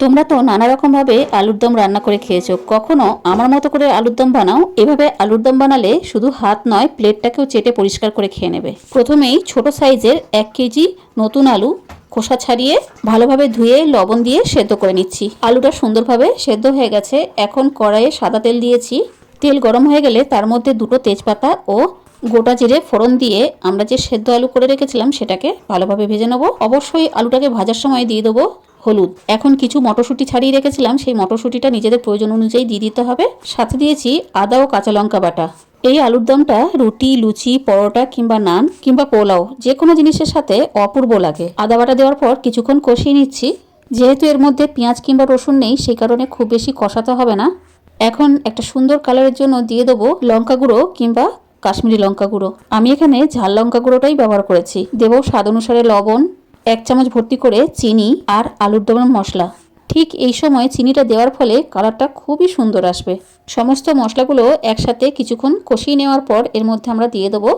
তোমরা তো নানা রকম ভাবে আলুর দম রান্না করে খেয়েছো, কখনো আমার মতো করে আলুর দম বানাও। এভাবে আলুর দম বানালে শুধু হাত নয়, প্লেটটাকেও চেটে পরিষ্কার করে খেয়ে নেবে। প্রথমেই ছোট সাইজের 1 কেজি নতুন আলু খোসা ছাড়িয়ে ভালোভাবে ধুয়ে লবণ দিয়ে সেদ্ধ করে নিচ্ছি। আলুটা সুন্দরভাবে সেদ্ধ হয়ে গেছে। এখন কড়াইয়ে সাদা তেল দিয়েছি। তেল গরম হয়ে গেলে তার মধ্যে 2টো তেজপাতা ও গোটা জিরে ফোড়ন দিয়ে আমরা যে সেদ্ধ আলু করে রেখেছিলাম সেটাকে ভালোভাবে ভেজে নেব। অবশ্যই আলুটাকে ভাজার সময় দিয়ে দেবো হলুদ। এখন কিছু মটরশুঁটি ছাড়িয়ে রেখেছিলাম, সেই মটরশুঁটিটা নিজেদের প্রয়োজন অনুযায়ী দিয়ে দিতে হবে। সাথে দিয়েছি আদা ও কাঁচা লঙ্কা বাটা। এই আলুর দমটা রুটি, লুচি, পরোটা কিংবা নান কিংবা পোলাও যে কোনো জিনিসের সাথে অপূর্ব লাগে। আদা বাটা দেওয়ার পর কিছুক্ষণ কষিয়ে নিচ্ছি। যেহেতু এর মধ্যে পেঁয়াজ কিংবা রসুন নেই, সেই কারণে খুব বেশি কষাতে হবে না। এখন একটা সুন্দর কালারের জন্য দিয়ে দেবো লঙ্কা গুঁড়ো কিংবা কাশ্মীরি লঙ্কা গুঁড়ো। আমি এখানে ঝাল লঙ্কা গুঁড়োটাই ব্যবহার করেছি। দেবো স্বাদ অনুসারে লবণ, 1 চামচ ভর্তি করে চিনি আর আলুর দমের মশলা। ঠিক এই সময় চিনিটা দেওয়ার ফলে কালারটা খুবই সুন্দর আসবে। সমস্ত মশলাগুলো একসাথে কিছুক্ষণ কষিয়ে নেওয়ার পর এর মধ্যে আমরা দিয়ে দেবো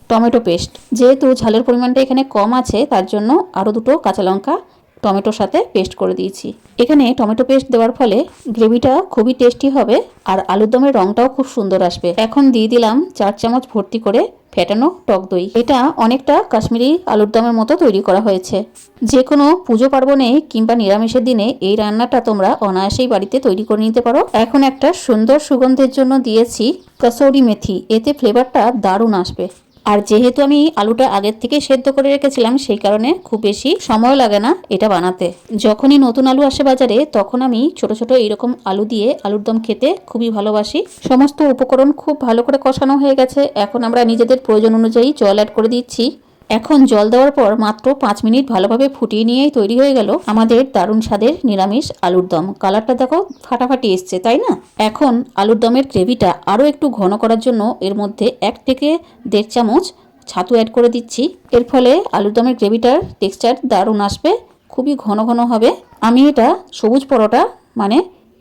টমেটো পেস্ট। যেহেতু ঝালের পরিমাণটা এখানে কম আছে, তার জন্য আরও 2টো কাঁচা লঙ্কা টমেটোর সাথে পেস্ট করে দিয়েছি। এখানে টমেটো পেস্ট দেওয়ার ফলে গ্রেভিটা খুবই টেস্টি হবে আর আলুর দমের রঙটাও খুব সুন্দর আসবে। এখন দিয়ে দিলাম 4 চামচ ভর্তি করে ফেটানো টক দই। এটা অনেকটা কাশ্মীরি আলুর দমের মতো তৈরি করা হয়েছে। যে কোনো পুজো পার্বণে কিংবা নিরামিষের দিনে এই রান্নাটা তোমরা অনায়াসেই বাড়িতে তৈরি করে নিতে পারো। এখন একটা সুন্দর সুগন্ধের জন্য দিয়েছি কসৌরি মেথি। এতে ফ্লেভারটা দারুণ আসবে। আর যেহেতু আমি আলুটা আগের থেকে সেদ্ধ করে রেখেছিলাম, সেই কারণে খুব বেশি সময় লাগে না এটা বানাতে। যখনই নতুন আলু আসে বাজারে, তখন আমি ছোট ছোট এইরকম আলু দিয়ে আলুর দম খেতে খুবই ভালোবাসি। সমস্ত উপকরণ খুব ভালো করে কষানো হয়ে গেছে। এখন আমরা নিজেদের প্রয়োজন অনুযায়ী জল অ্যাড করে দিচ্ছি। এখন জল দেওয়ার পর মাত্র 5 মিনিট ভালোভাবে ফুটিয়ে নিয়েই তৈরি হয়ে গেল আমাদের দারুণ স্বাদের নিরামিষ আলুর দম। কালারটা দেখো ফাটাফাটি এসছে, তাই না? এখন আলুর দমের গ্রেভিটা আরও একটু ঘন করার জন্য এর মধ্যে 1 থেকে 1.5 চামচ ছাতু অ্যাড করে দিচ্ছি। এর ফলে আলুর দমের গ্রেভিটার টেক্সচার দারুণ আসবে, খুবই ঘন ঘন হবে। আমি এটা সবুজ পরোটা মানে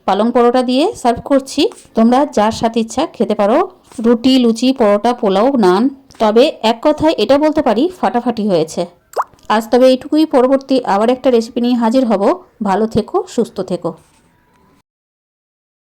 পালং পরোটা দিয়ে সার্ভ করছি। তোমরা যার সাথে ইচ্ছা খেতে পারো, রুটি, লুচি, পরোটা, পোলাও, নান। তবে এক কথায় এটা বলতে পারি ফাটাফাটি হয়েছে। আজ তবে এইটুকুই। পরবর্তী আবার একটা রেসিপি নিয়ে হাজির হব। ভালো থেকো, সুস্থ থেকো।